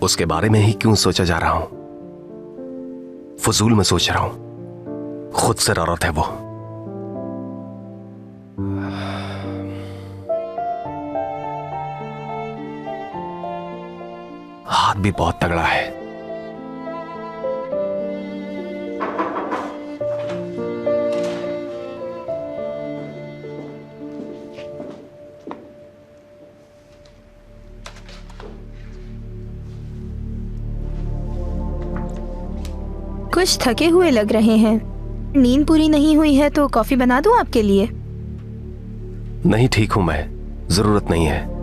उसके बारे में ही क्यों सोचा जा रहा हूं? फजूल में सोच रहा हूं। खुद से औरत है वो। हाथ भी बहुत तगड़ा है। कुछ थके हुए लग रहे हैं। नींद पूरी नहीं हुई है तो कॉफी बना दूं आपके लिए? नहीं, ठीक हूं मैं, जरूरत नहीं है।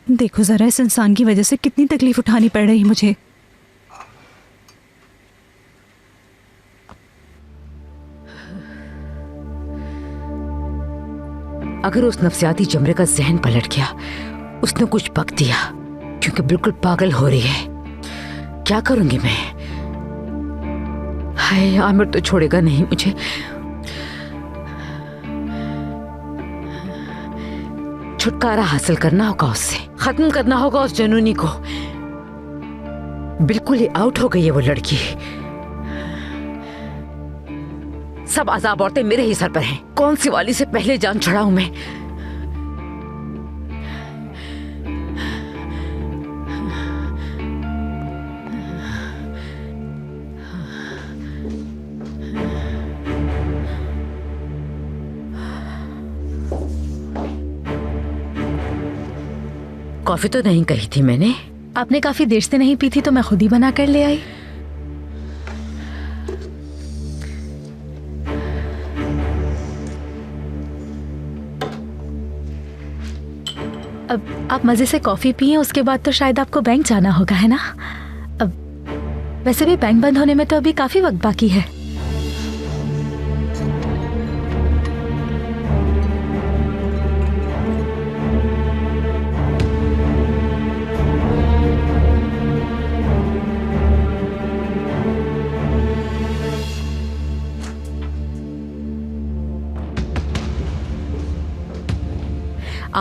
देखो जरा, इस इंसान की वजह से कितनी तकलीफ उठानी पड़ रही मुझे। अगर उस नफसियाती जमरे का जहन पलट गया, उसने कुछ पक दिया, क्योंकि बिल्कुल पागल हो रही है। क्या करूंगी मैं? हाय, आमिर तो छोड़ेगा नहीं मुझे। छुटकारा हासिल करना होगा उससे, खत्म करना होगा उस जनूनी को। बिल्कुल ही आउट हो गई है वो लड़की। सब आजाब औरतें मेरे ही सर पर हैं। कौन सी वाली से पहले जान छुड़ाऊं मैं? कॉफी तो नहीं कही थी मैंने। आपने काफी देर से नहीं पी थी तो मैं खुद ही बना कर ले आई। अब आप मजे से कॉफी पिए, उसके बाद तो शायद आपको बैंक जाना होगा, है ना? अब वैसे भी बैंक बंद होने में तो अभी काफी वक्त बाकी है।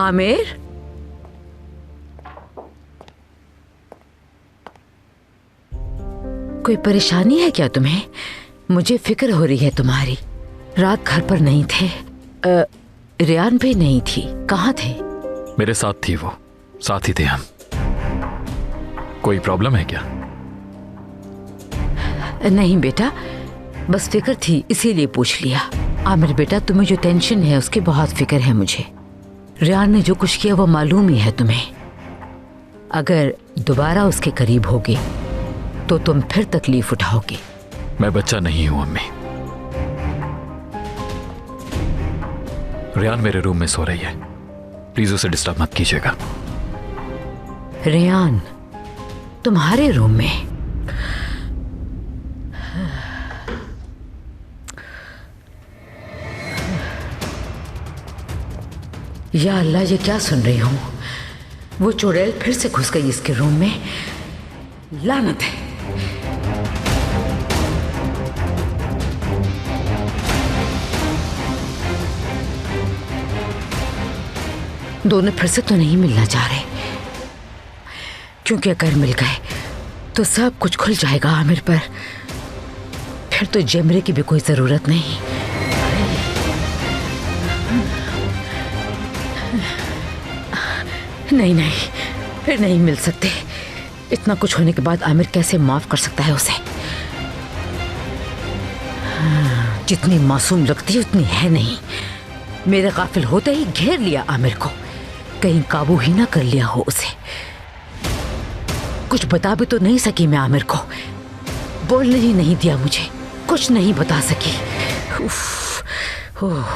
आमिर, कोई परेशानी है क्या तुम्हें? मुझे फिक्र हो रही है तुम्हारी। रात घर पर नहीं थे, रियान भी नहीं थी। कहाँ थे? मेरे साथ थी वो, साथ ही थे हम। कोई प्रॉब्लम है क्या? नहीं बेटा, बस फिक्र थी इसीलिए पूछ लिया। आमिर बेटा, तुम्हें जो टेंशन है उसकी बहुत फिक्र है मुझे। रियान ने जो कुछ किया वो मालूम ही है तुम्हें। अगर दोबारा उसके करीब होगे तो तुम फिर तकलीफ उठाओगे। मैं बच्चा नहीं हूं अम्मी। रियान मेरे रूम में सो रही है, प्लीज उसे डिस्टर्ब मत कीजिएगा। रियान तुम्हारे रूम में? या अल्लाह, ये क्या सुन रही हूं? वो चुड़ैल फिर से घुस गई इसके रूम में। लानत है। दोनों फिर से तो नहीं मिलना चाह रहे, क्योंकि अगर मिल गए तो सब कुछ खुल जाएगा आमिर पर। फिर तो जमरे की भी कोई जरूरत नहीं। नहीं नहीं, फिर नहीं मिल सकते। इतना कुछ होने के बाद आमिर कैसे माफ कर सकता है उसे? जितनी मासूम लगती है उतनी है नहीं। मेरे गाफिल होते ही घेर लिया आमिर को, कहीं काबू ही ना कर लिया हो उसे। कुछ बता भी तो नहीं सकी मैं आमिर को, बोलने ही नहीं दिया मुझे, कुछ नहीं बता सकी। उफ, ओह।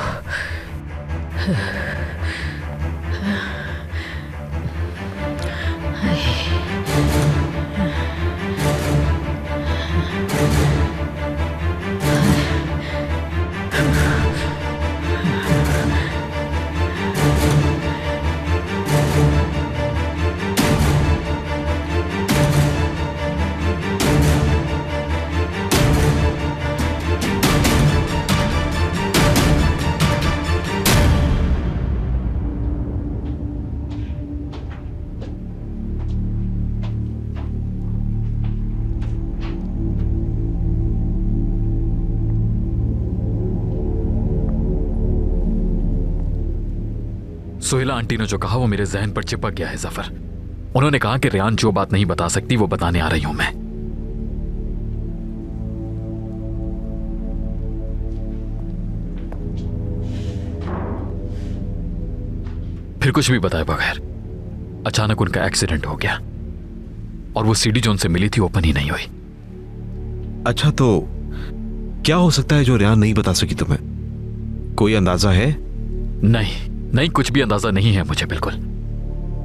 सोहेला आंटी ने जो कहा वो मेरे जहन पर चिपक गया है जफर। उन्होंने कहा कि रियान जो बात नहीं बता सकती वो बताने आ रही हूं मैं। फिर कुछ भी बताए बगैर अचानक उनका एक्सीडेंट हो गया और वो सीडी जो उनसे मिली थी ओपन ही नहीं हुई। अच्छा, तो क्या हो सकता है जो रियान नहीं बता सकी तुम्हें? कोई अंदाजा है? नहीं, कुछ भी अंदाजा नहीं है मुझे बिल्कुल।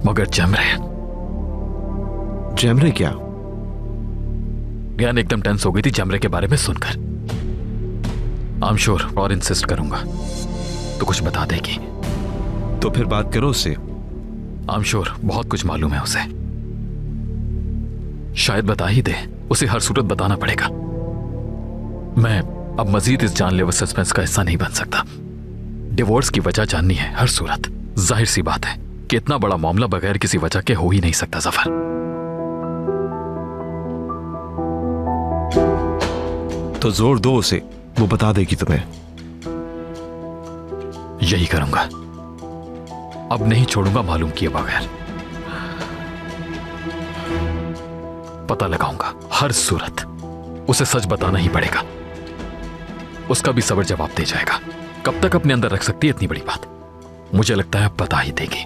मगर जमरे क्या? रियान एकदम टेंस हो गई थी जमरे के बारे में सुनकर। आई एम श्योर और इंसिस्ट करूंगा तो कुछ बता देगी। तो फिर बात करो उससे। आई एम श्योर बहुत कुछ मालूम है उसे, शायद बता ही दे। उसे हर सूरत बताना पड़ेगा। मैं अब मजीद इस जानलेवा सस्पेंस का हिस्सा नहीं बन सकता। डिवोर्स की वजह जाननी है हर सूरत। जाहिर सी बात है कि इतना बड़ा मामला बगैर किसी वजह के हो ही नहीं सकता जफर। तो जोर दो उसे, वो बता देगी तुम्हें। यही करूंगा, अब नहीं छोड़ूंगा मालूम किए बगैर। पता लगाऊंगा हर सूरत। उसे सच बताना ही पड़ेगा। उसका भी सब्र जवाब दे जाएगा। कब तक अपने अंदर रख सकती है इतनी बड़ी बात? मुझे लगता है अब बता ही देगी।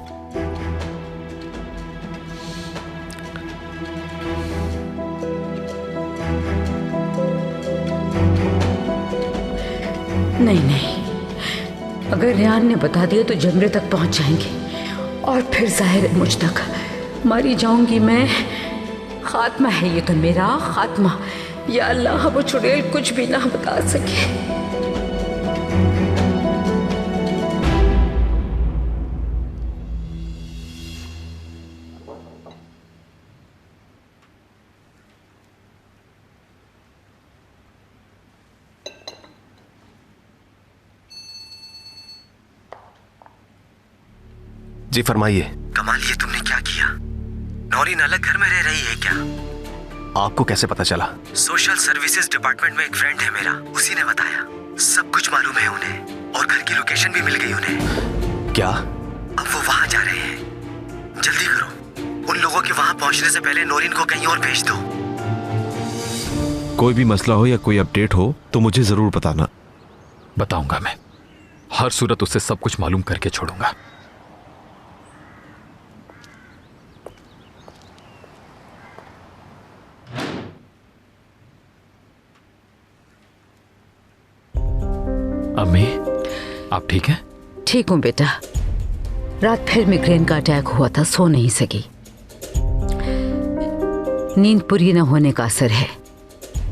नहीं, अगर रियान ने बता दिया तो जमरे तक पहुंच जाएंगे और फिर जाहिर है मुझ तक। मारी जाऊंगी मैं। खात्मा है ये तो मेरा खात्मा। या अल्लाह, वो चुड़ैल कुछ भी ना बता सके। जी फरमाइए। कमाल, ये तुमने क्या किया? नौरीन अलग घर में रह रही है क्या? आपको कैसे पता चला? सोशल सर्विसेज डिपार्टमेंट में एक फ्रेंड है मेरा, उसी ने बताया। सब कुछ मालूम है उन्हें और घर की लोकेशन भी मिल गई उन्हें। क्या? अब वो वहां जा रहे हैं। जल्दी करो, उन लोगों के वहां पहुंचने से पहले नौरीन को कहीं और भेज दो। कोई भी मसला हो या कोई अपडेट हो तो मुझे जरूर बताना। बताऊंगा मैं, हर सूरत उससे सब कुछ मालूम करके छोड़ूंगा। अम्मी, आप ठीक हैं? ठीक हूँ बेटा। रात फिर मिग्रेन का अटैक हुआ था, सो नहीं सकी। नींद पूरी न होने का असर है।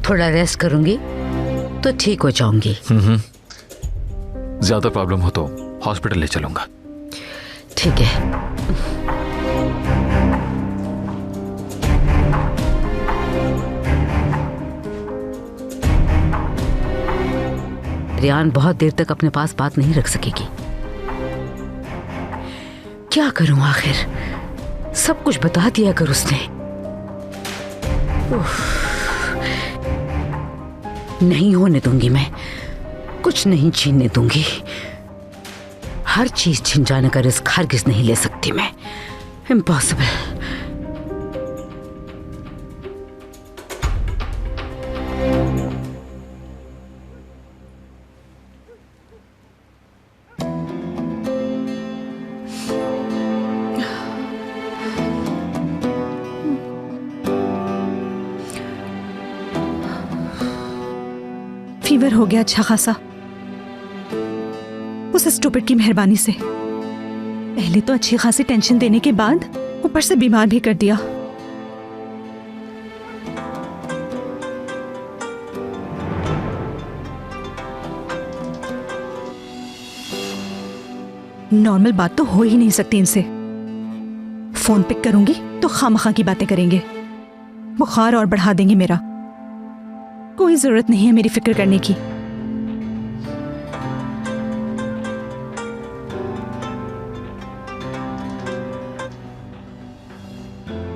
थोड़ा रेस्ट करूंगी तो ठीक हो जाऊंगी। ज्यादा प्रॉब्लम हो तो हॉस्पिटल ले चलूंगा। ठीक है। रियान बहुत देर तक अपने पास बात नहीं रख सकेगी। क्या करूं आखिर? सब कुछ बता दिया अगर उसने। नहीं होने दूंगी मैं, कुछ नहीं छीनने दूंगी। हर चीज छिन जाने का रिस्क हरगिज नहीं ले सकती मैं। इम्पॉसिबल। फीवर हो गया अच्छा खासा, उस स्टूपिड की मेहरबानी से। पहले तो अच्छी खासी टेंशन देने के बाद ऊपर से बीमार भी कर दिया। नॉर्मल बात तो हो ही नहीं सकती इनसे। फोन पिक करूंगी तो खामखा की बातें करेंगे, बुखार और बढ़ा देंगे मेरा। कोई जरूरत नहीं है मेरी फिक्र करने की।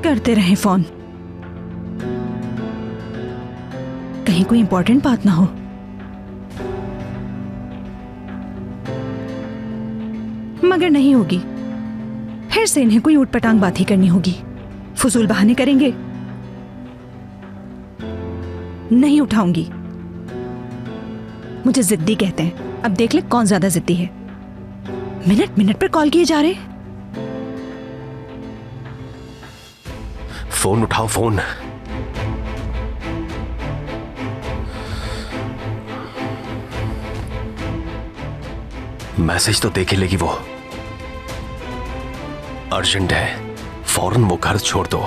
करते रहें फोन, कहीं कोई इंपॉर्टेंट बात ना हो। मगर नहीं होगी, फिर से इन्हें कोई ऊटपटांग बात ही करनी होगी। फजूल बहाने करेंगे। नहीं उठाऊंगी। मुझे जिद्दी कहते हैं। अब देख ले कौन ज्यादा जिद्दी है। मिनट मिनट पर कॉल किए जा रहे। फोन उठाओ, फोन। मैसेज तो देख ही लेगी वो। अर्जेंट है, फौरन वो घर छोड़ दो।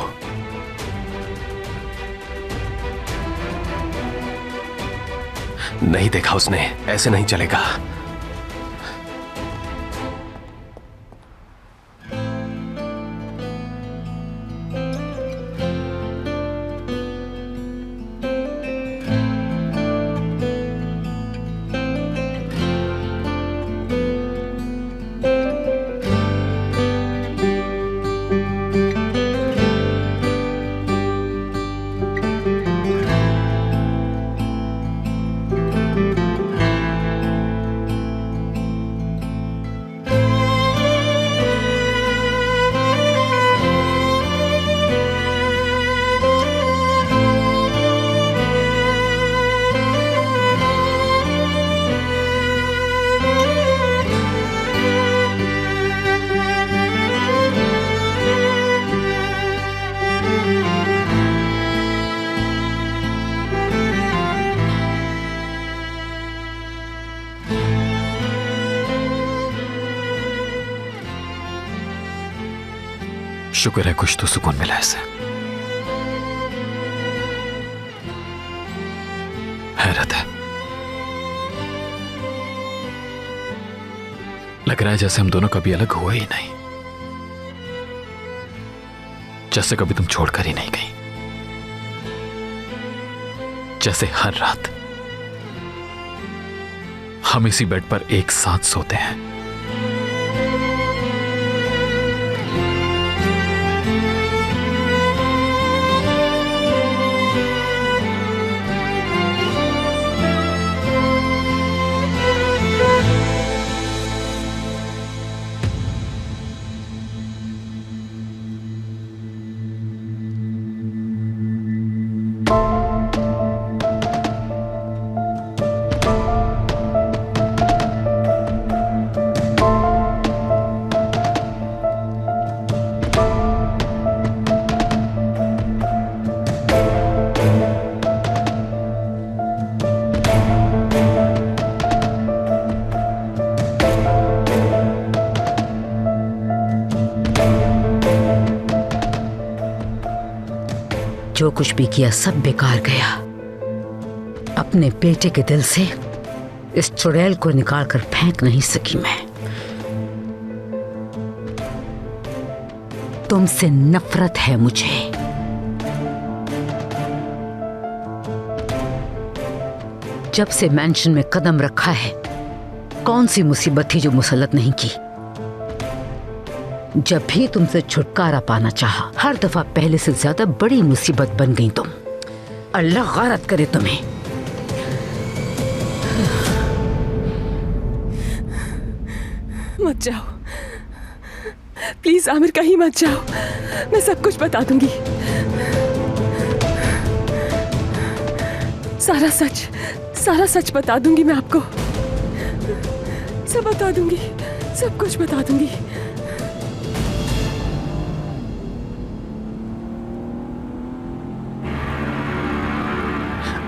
नहीं देखा उसने, ऐसे नहीं चलेगा। शुक्र है कुछ तो सुकून मिला इसे। हैरत है, लग रहा है जैसे हम दोनों कभी अलग हुए ही नहीं, जैसे कभी तुम छोड़कर ही नहीं गई, जैसे हर रात हम इसी बेड पर एक साथ सोते हैं। जो कुछ भी किया सब बेकार गया। अपने बेटे के दिल से इस चुड़ैल को निकाल कर फेंक नहीं सकी मैं। तुमसे नफरत है मुझे। जब से मैंशन में कदम रखा है, कौन सी मुसीबत थी जो मुसल्लत नहीं की। जब भी तुमसे छुटकारा पाना चाहा, हर दफा पहले से ज्यादा बड़ी मुसीबत बन गई तुम। अल्लाह गारत करे तुम्हें। मत जाओ प्लीज आमिर, कहीं मत जाओ। मैं सब कुछ बता दूंगी, सारा सच बता दूंगी मैं आपको। सब बता दूंगी, सब कुछ बता दूंगी।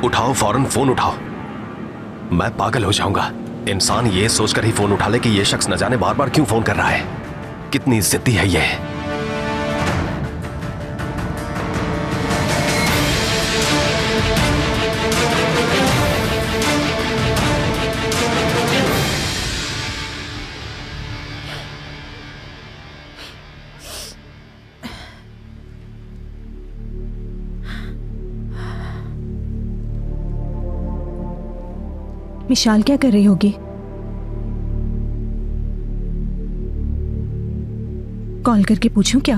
उठाओ, फौरन फोन उठाओ। मैं पागल हो जाऊंगा। इंसान ये सोचकर ही फोन उठा ले कि ये शख्स न जाने बार बार क्यों फोन कर रहा है। कितनी जिद्दी है ये। विशाल क्या कर रही होगी? कॉल करके पूछूं क्या?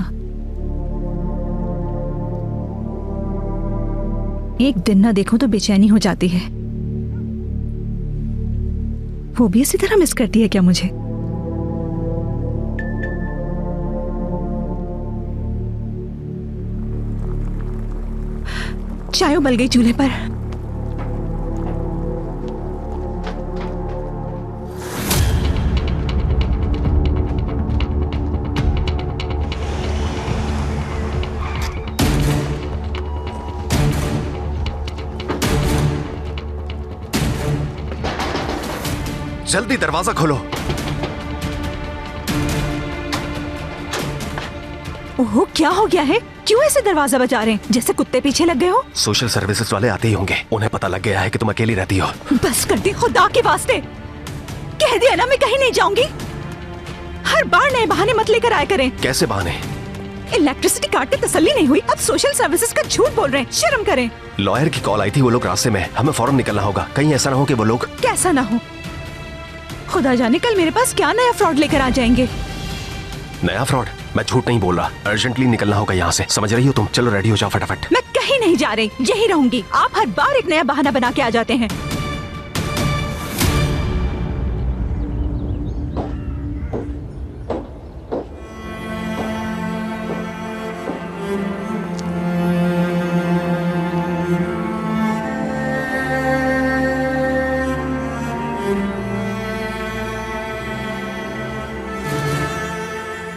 एक दिन ना देखूं तो बेचैनी हो जाती है। वो भी इसी तरह मिस करती है क्या मुझे? चाय उबल गई चूल्हे पर। जल्दी दरवाजा खोलो। ओह, क्या हो गया है? क्यों ऐसे दरवाजा बजा रहे हैं जैसे कुत्ते पीछे लग गए हो? सोशल सर्विसेज वाले आते ही होंगे। उन्हें पता लग गया है कि तुम अकेली रहती हो। बस कर दी, खुदा के वास्ते कह दिया ना मैं कहीं नहीं जाऊंगी। हर बार नए बहाने मत लेकर आया करें। कैसे बहाने? इलेक्ट्रिसिटी काटते तसल्ली नहीं हुई, अब सोशल सर्विसेज का झूठ बोल रहे हैं। शर्म करें। लॉयर की कॉल आई थी, वो लोग रास्ते में। हमें फौरन निकलना होगा। कहीं ऐसा ना हो कि वो लोग। कैसा ना हो? खुदा जाने कल मेरे पास क्या नया फ्रॉड लेकर आ जाएंगे। नया फ्रॉड? मैं झूठ नहीं बोल रहा। अर्जेंटली निकलना होगा यहाँ से, समझ रही हो तुम? चलो रेडी हो जाओ फटाफट। मैं कहीं नहीं जा रही, यही रहूंगी। आप हर बार एक नया बहाना बना के आ जाते हैं।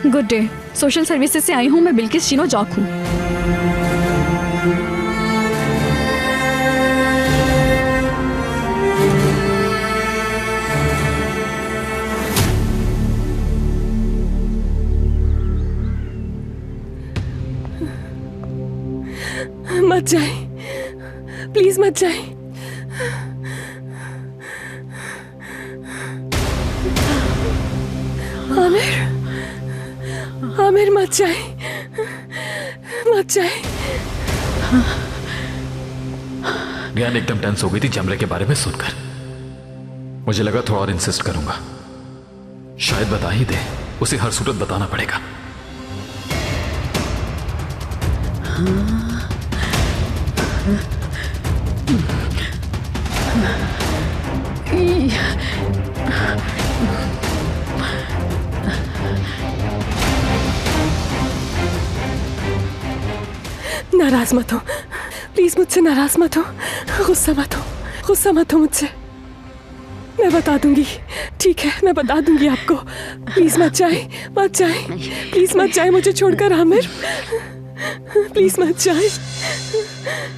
गुड डे, सोशल सर्विसेज से आई हूँ। मैं बिल्किस चिनो जॉक हूँ। मत जाए प्लीज, मत जाए। आमिर मत जाए, मत जाए। ज्ञान एकदम टेंस हो गई थी जमरे के बारे में सुनकर। मुझे लगा थोड़ा और इंसिस्ट करूंगा, शायद बता ही दे। उसे हर सूरत बताना पड़ेगा। नाराज मत हो प्लीज, मुझसे नाराज मत हो। गुस्सा मत हो, गुस्सा मत हो मुझसे। मैं बता दूंगी, ठीक है मैं बता दूंगी आपको। प्लीज मत जाए, मत जाए, प्लीज मत जाए मुझे छोड़कर आमिर। प्लीज मत जाए।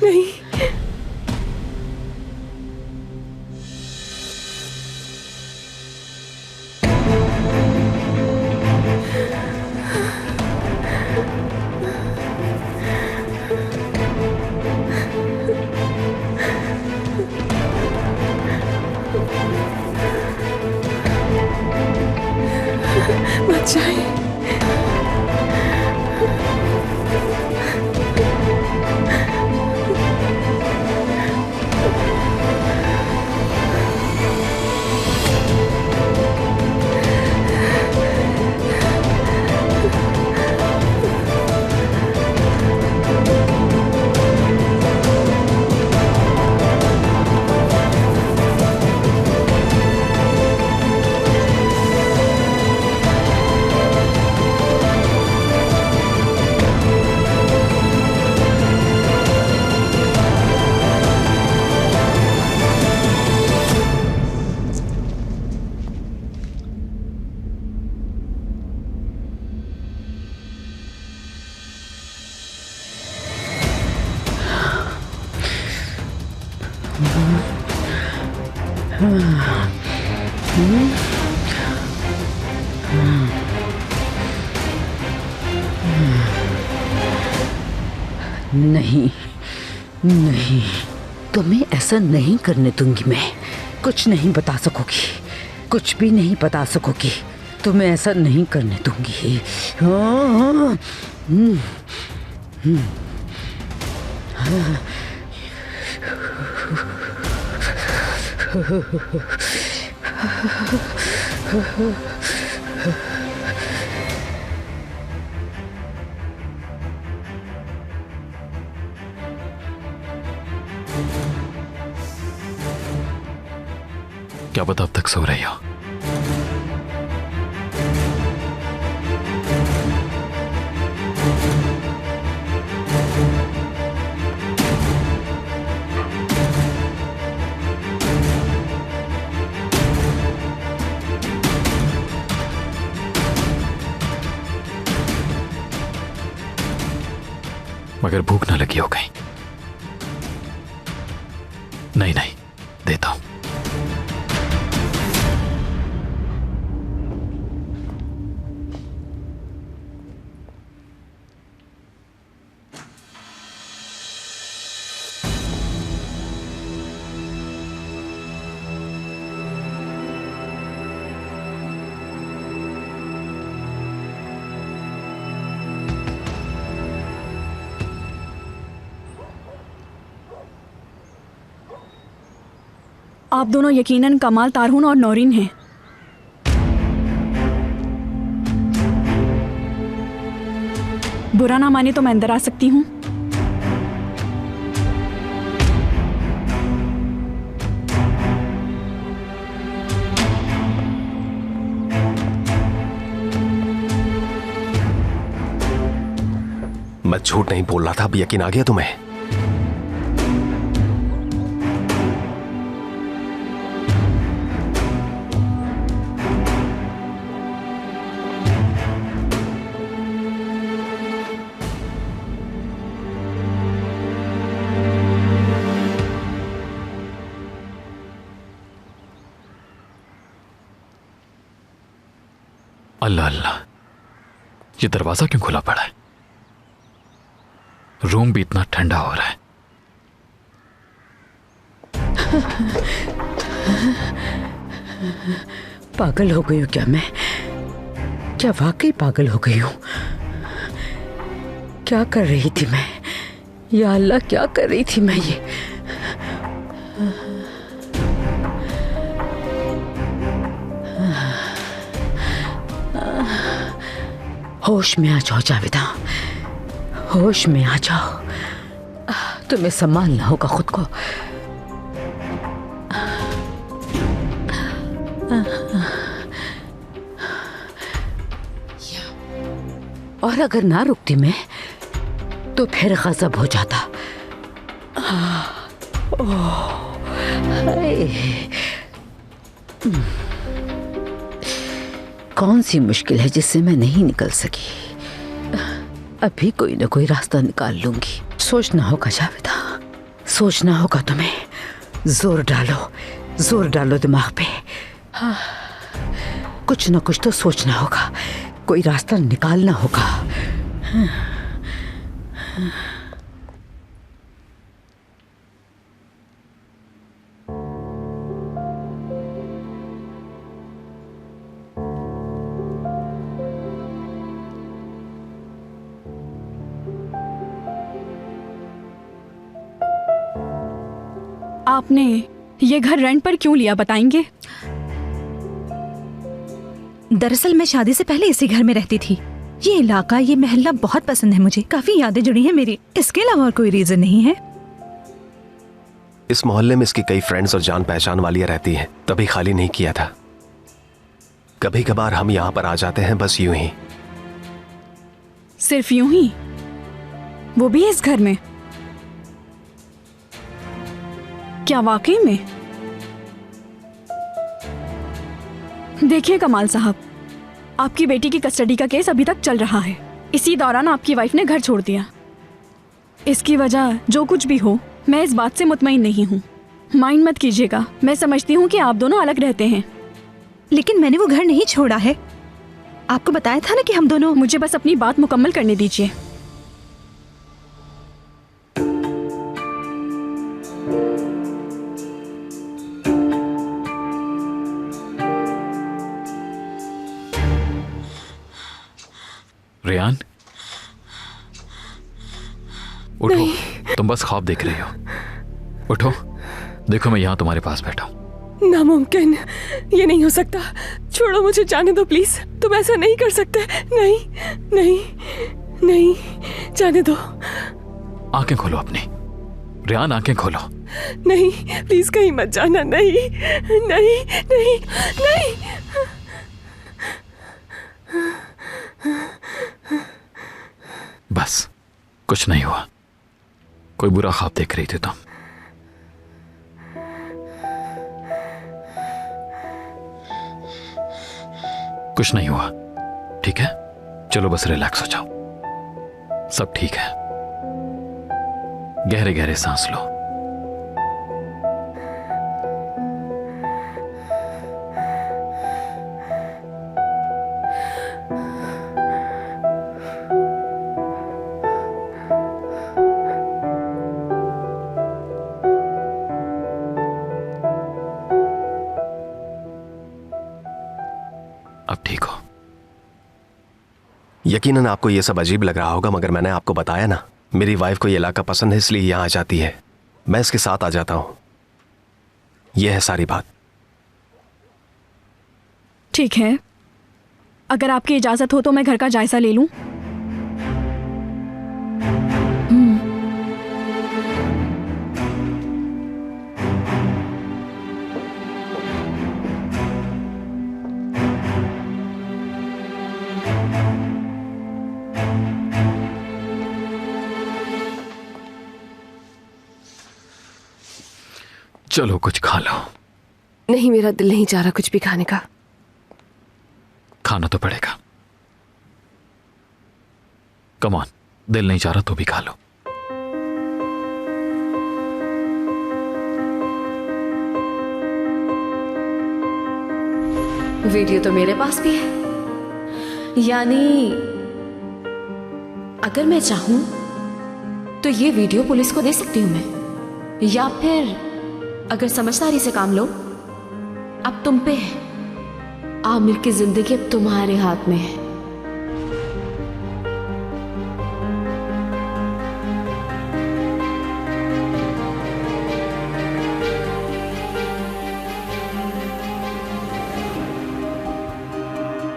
नहीं। जाए। नहीं नहीं, तुम्हें ऐसा नहीं करने दूंगी मैं। कुछ नहीं बता सकोगी, कुछ भी नहीं बता सकोगी। तुम्हें ऐसा नहीं करने दूंगी। हाँ, क्या पता अब तक सो रही हो? मगर भूख ना लगी हो कहीं? नहीं नहीं, देता हूं। आप दोनों यकीनन कमाल, तारहुन और नौरीन हैं। बुरा ना माने तो मैं अंदर आ सकती हूँ? मैं झूठ नहीं बोल रहा था, अब यकीन आ गया तुम्हें? अल्लाह अल्लाह, ये दरवाजा क्यों खुला पड़ा है? रूम भी इतना ठंडा हो रहा है। पागल हो गई हूँ क्या मैं? क्या वाकई पागल हो गई हूँ? क्या कर रही थी मैं? या अल्लाह, क्या कर रही थी मैं ये? होश में आ जाओ जावेदा, होश में आ जाओ। तुम्हें संभालना होगा खुद को। और अगर ना रुकती मैं तो फिर गजब हो जाता। कौन सी मुश्किल है जिससे मैं नहीं निकल सकी? अभी कोई ना कोई रास्ता निकाल लूंगी। सोचना होगा जावेदा, सोचना होगा तुम्हें। जोर डालो दिमाग पे। कुछ ना कुछ तो सोचना होगा, कोई रास्ता निकालना होगा। आपने ये घर रेंट पर क्यों लिया, बताएंगे? दरअसल मैं शादी से पहले इसी घर में रहती थी। ये इलाका, ये मोहल्ला बहुत पसंद है मुझे। काफी यादें जुड़ी हैं मेरी। इसके अलावा और कोई रीजन नहीं है। इस मोहल्ले में इसकी कई फ्रेंड्स और जान पहचान वालियां रहती हैं, तभी खाली नहीं किया था। कभी कभार हम यहाँ पर आ जाते हैं, बस यूं ही। सिर्फ यूं ही? वो भी इस घर में? क्या वाकई में? देखिए कमाल साहब, आपकी बेटी की कस्टडी का केस अभी तक चल रहा है। इसी दौरान आपकी वाइफ ने घर छोड़ दिया। इसकी वजह जो कुछ भी हो, मैं इस बात से मुतमईन नहीं हूँ। माइंड मत कीजिएगा, मैं समझती हूँ कि आप दोनों अलग रहते हैं। लेकिन मैंने वो घर नहीं छोड़ा है। आपको बताया था ना कि हम दोनों। मुझे बस अपनी बात मुकम्मल करने दीजिए। रेयान, उठो। तुम बस ख्वाब देख रही हो। उठो, देखो मैं यहाँ तुम्हारे पास बैठा हूँ। नामुमकिन, ये नहीं हो सकता। छोड़ो, मुझे जाने दो प्लीज। तुम ऐसा नहीं कर सकते। नहीं नहीं नहीं, जाने दो। आंखें खोलो अपनी। रेयान, आंखें खोलो। नहीं प्लीज, कहीं मत जाना। नहीं नहीं नहीं नहीं। बस, कुछ नहीं हुआ। कोई बुरा ख्वाब देख रही थी तुम। कुछ नहीं हुआ, ठीक है? चलो बस रिलैक्स हो जाओ। सब ठीक है। गहरे गहरे सांस लो। अब ठीक हो? यकीनन आपको यह सब अजीब लग रहा होगा, मगर मैंने आपको बताया ना, मेरी वाइफ को यह इलाका पसंद है, इसलिए यहां आ जाती है। मैं इसके साथ आ जाता हूं। यह है सारी बात। ठीक है, अगर आपकी इजाजत हो तो मैं घर का जायजा ले लूं। चलो कुछ खा लो। नहीं, मेरा दिल नहीं चाह रहा कुछ भी खाने का। खाना तो पड़ेगा। कम ऑन, दिल नहीं चाह रहा तो भी खा लो। वीडियो तो मेरे पास भी है, यानी अगर मैं चाहूं तो ये वीडियो पुलिस को दे सकती हूं मैं, या फिर अगर समझदारी से काम लो, अब तुम पे है। आमिर की जिंदगी अब तुम्हारे हाथ में है।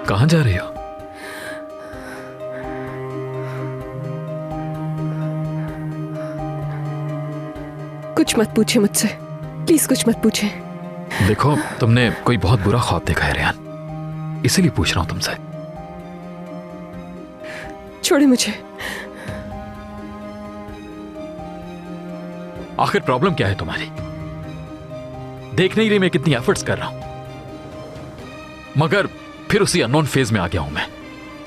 कहां जा रही हो? कुछ मत पूछे मुझसे, प्लीज कुछ मत पूछे। देखो, तुमने कोई बहुत बुरा ख्वाब देखा है रेयान, इसीलिए पूछ रहा हूं तुमसे। छोड़े मुझे। आखिर प्रॉब्लम क्या है तुम्हारी? देख नहीं रही मैं कितनी एफर्ट्स कर रहा हूं, मगर फिर उसी अननोन फेज में आ गया हूं मैं,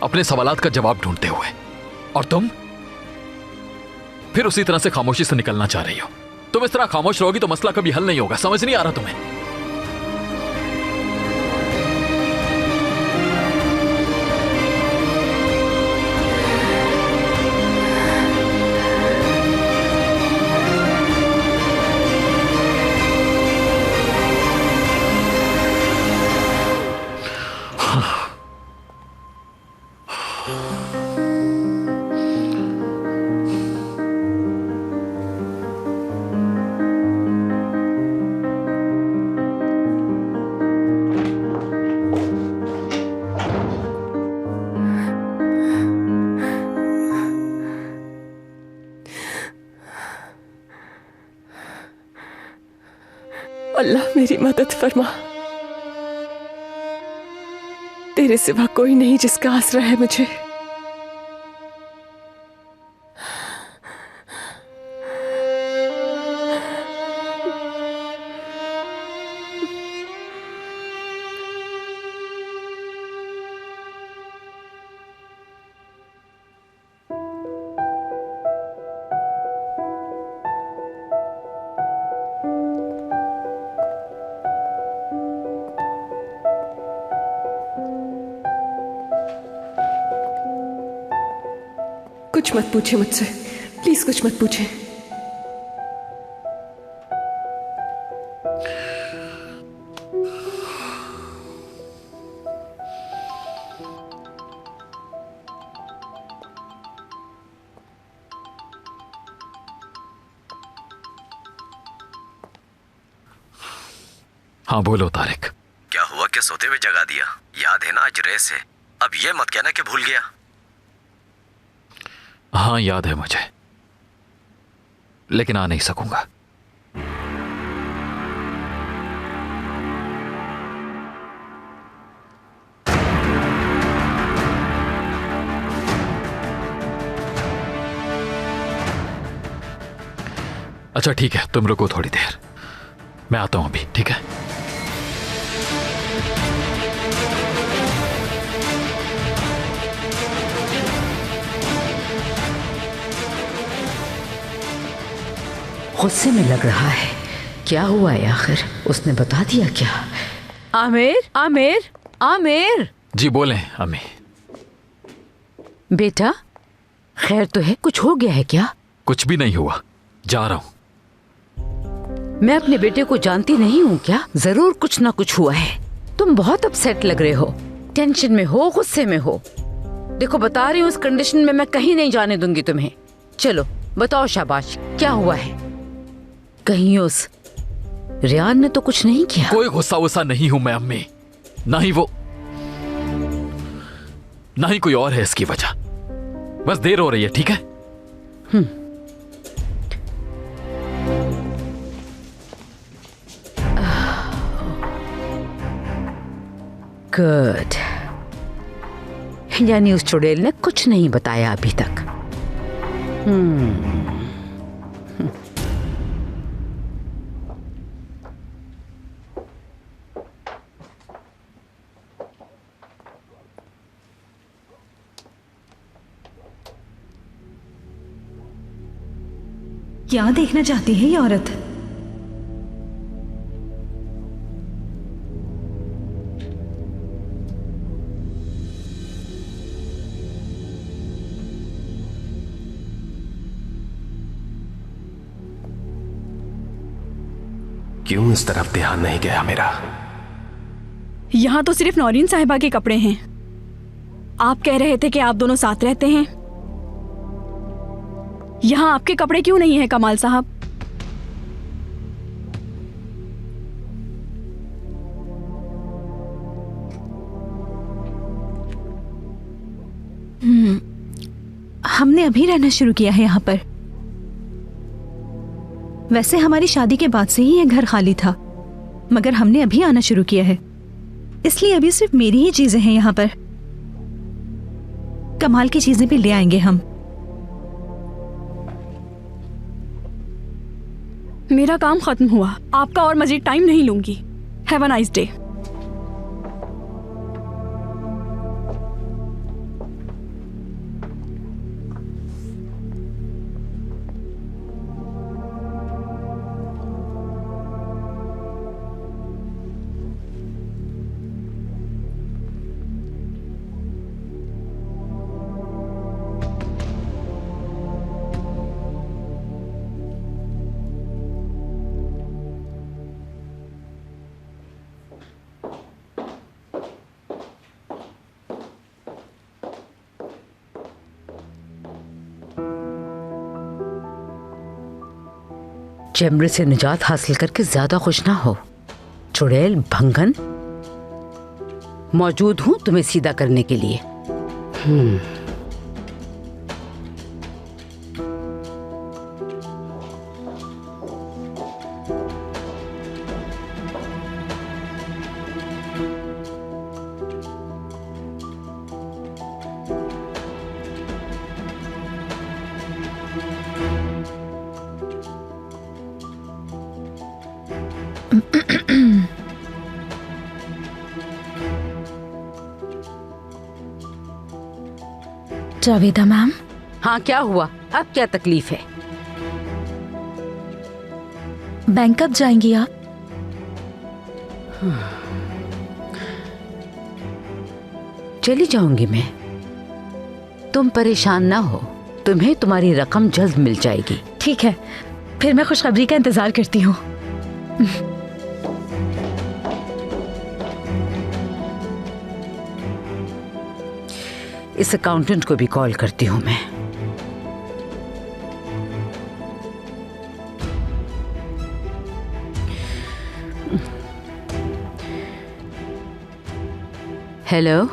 अपने सवालात का जवाब ढूंढते हुए। और तुम फिर उसी तरह से खामोशी से निकलना चाह रही हो। तुम इस तरह खामोश रहोगी तो मसला कभी हल नहीं होगा। समझ नहीं आ रहा तुम्हें? अल्लाह मेरी मदद फरमा। तेरे सिवा कोई नहीं जिसका आसरा है मुझे। कुछ मत पूछे मुझसे, प्लीज कुछ मत पूछे। हाँ बोलो तारिक। क्या हुआ, क्या सोते हुए जगा दिया? याद है ना आज रेस है। अब ये मत कहना कि भूल गया। हाँ याद है मुझे, लेकिन आ नहीं सकूंगा। अच्छा ठीक है, तुम रुको थोड़ी देर, मैं आता हूं अभी, ठीक है? गुस्से में लग रहा है। क्या हुआ है आखिर? उसने बता दिया क्या? आमिर, आमिर, आमिर। जी बोलें अम्मी। बेटा खैर तो है? कुछ हो गया है क्या? कुछ भी नहीं हुआ, जा रहा हूं। मैं अपने बेटे को जानती नहीं हूँ क्या? जरूर कुछ ना कुछ हुआ है। तुम बहुत अपसेट लग रहे हो, टेंशन में हो, गुस्से में हो। देखो बता रही हूँ, इस कंडीशन में मैं कहीं नहीं जाने दूंगी तुम्हें। चलो बताओ शाबाश, क्या हुआ है? कहीं उस रियान ने तो कुछ नहीं किया? कोई गुस्सा वुस्सा नहीं हूं मैं अम्मी, ना ही वो, ना ही कोई और है इसकी वजह। बस देर हो रही है, ठीक है? गुड। यानी उस चुड़ैल ने कुछ नहीं बताया अभी तक। क्या देखना चाहती है ये औरत? क्यों इस तरफ ध्यान नहीं गया मेरा? यहाँ तो सिर्फ नौरीन साहिबा के कपड़े हैं। आप कह रहे थे कि आप दोनों साथ रहते हैं। यहाँ आपके कपड़े क्यों नहीं हैं कमाल साहब? हमने अभी रहना शुरू किया है यहाँ पर। वैसे हमारी शादी के बाद से ही ये घर खाली था, मगर हमने अभी आना शुरू किया है, इसलिए अभी सिर्फ मेरी ही चीजें हैं यहाँ पर। कमाल की चीजें भी ले आएंगे हम। मेरा काम खत्म हुआ, आपका और मजीद टाइम नहीं लूंगी। Have a nice day. Chamber से निजात हासिल करके ज्यादा खुश ना हो। चुड़ैल भंगन, मौजूद हूं तुम्हें सीधा करने के लिए। जावेदा मैम। हाँ, क्या हुआ? अब क्या तकलीफ है? बैंक कब जाएंगी आप? चली जाऊंगी मैं। तुम परेशान ना हो, तुम्हें तुम्हारी रकम जल्द मिल जाएगी। ठीक है, फिर मैं खुशखबरी का इंतजार करती हूँ। इस अकाउंटेंट को भी कॉल करती हूँ मैं। हेलो,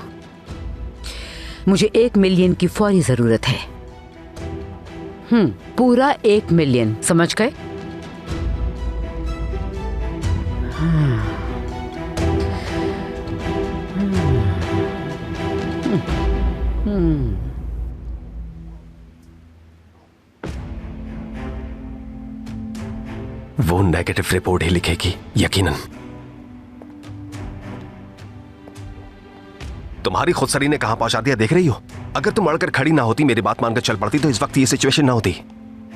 मुझे 1 मिलियन की फौरी जरूरत है। पूरा 1 मिलियन, समझ गए? वो नेगेटिव रिपोर्ट ही लिखेगी यकीनन। तुम्हारी खुदसरी ने कहां पहुंचा दिया देख रही हो? अगर तुम अड़कर खड़ी ना होती, मेरी बात मानकर चल पड़ती, तो इस वक्त ये सिचुएशन ना होती।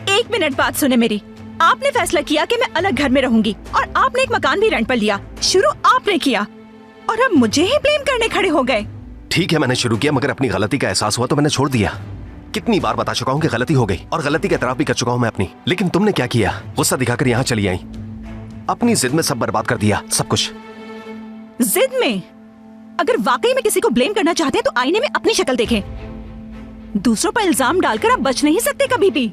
1 मिनट बात सुने मेरी। आपने फैसला किया कि मैं अलग घर में रहूंगी और आपने एक मकान भी रेंट पर लिया। शुरू आपने किया और अब मुझे ही ब्लेम करने खड़े हो गए। ठीक है, मैंने शुरू किया, मगर अपनी गलती का एहसास हुआ तो मैंने छोड़ दिया। कितनी बार बता चुका हूँ कि गलती हो गई और गलती का एतराफ भी कर चुका हूँ मैं अपनी। लेकिन तुमने क्या किया? गुस्सा दिखाकर यहाँ चली आई, अपनी जिद में सब बर्बाद कर दिया, सब कुछ। जिद में? अगर वाकई में किसी को ब्लेम करना चाहते हैं तो आईने में अपनी शक्ल देखें। दूसरों पर इल्जाम डालकर आप बच नहीं सकते कभी भी।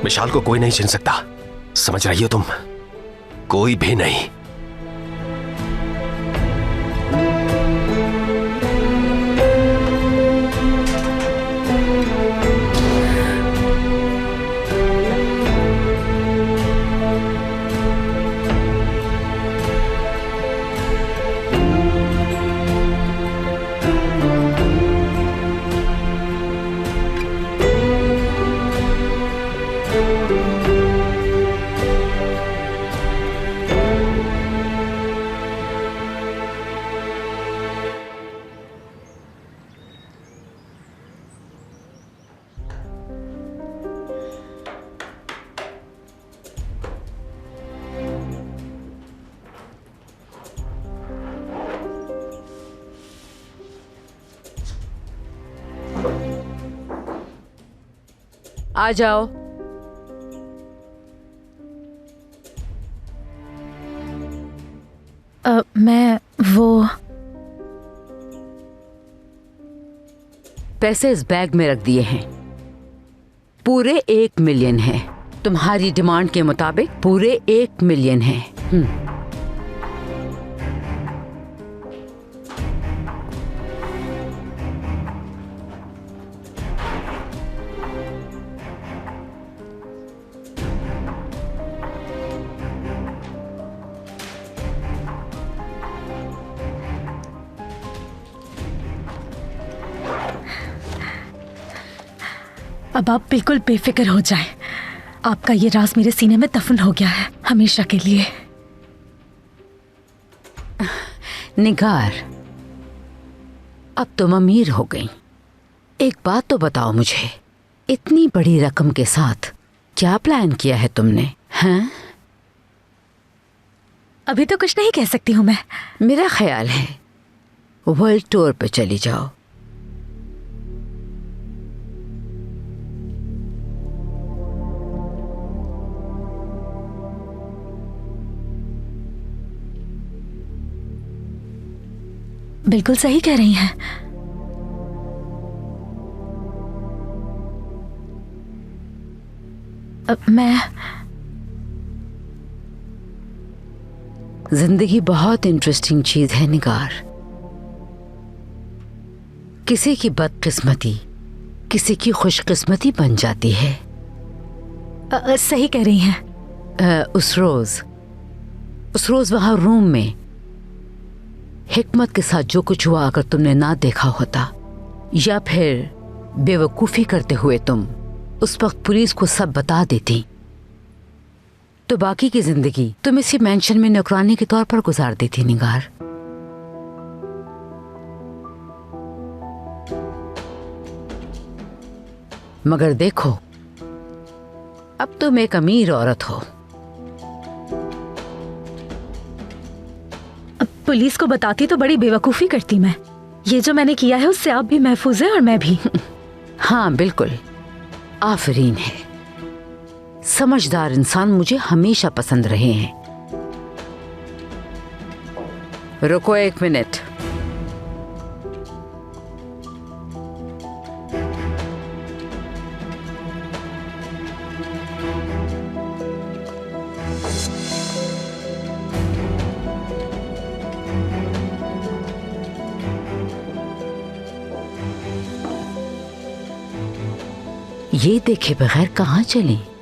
विशाल को कोई नहीं छीन सकता, समझ रही हो तुम? कोई भी नहीं। आ जाओ। मैं वो पैसे इस बैग में रख दिए हैं। पूरे 1 मिलियन हैं। तुम्हारी डिमांड के मुताबिक पूरे 1 मिलियन हैं। अब आप बिल्कुल बेफिक्र हो जाएं। आपका ये राज मेरे सीने में दफन हो गया है हमेशा के लिए। निगार, अब तुम अमीर हो गई। एक बात तो बताओ मुझे, इतनी बड़ी रकम के साथ क्या प्लान किया है तुमने? हैं? अभी तो कुछ नहीं कह सकती हूँ मैं। मेरा ख्याल है वर्ल्ड टूर पे चली जाओ। बिल्कुल सही कह रही हैं। मैं जिंदगी बहुत इंटरेस्टिंग चीज है निगार। किसी की बदकिस्मती किसी की खुशकिस्मती बन जाती है। सही कह रही हैं। उस रोज उस रोज वहां रूम में हिकमत के साथ जो कुछ हुआ अगर तुमने ना देखा होता, या फिर बेवकूफी करते हुए तुम उस वक्त पुलिस को सब बता देती, तो बाकी की जिंदगी तुम इसी मेंशन में नौकरानी के तौर पर गुजार देती निगार। मगर देखो, अब तुम एक अमीर औरत हो। अब पुलिस को बताती तो बड़ी बेवकूफी करती मैं। ये जो मैंने किया है उससे आप भी महफूज हैं और मैं भी। हाँ बिल्कुल, आफरीन है। समझदार इंसान मुझे हमेशा पसंद रहे हैं। रुको 1 मिनट। ये देखे बगैर कहाँ चलें?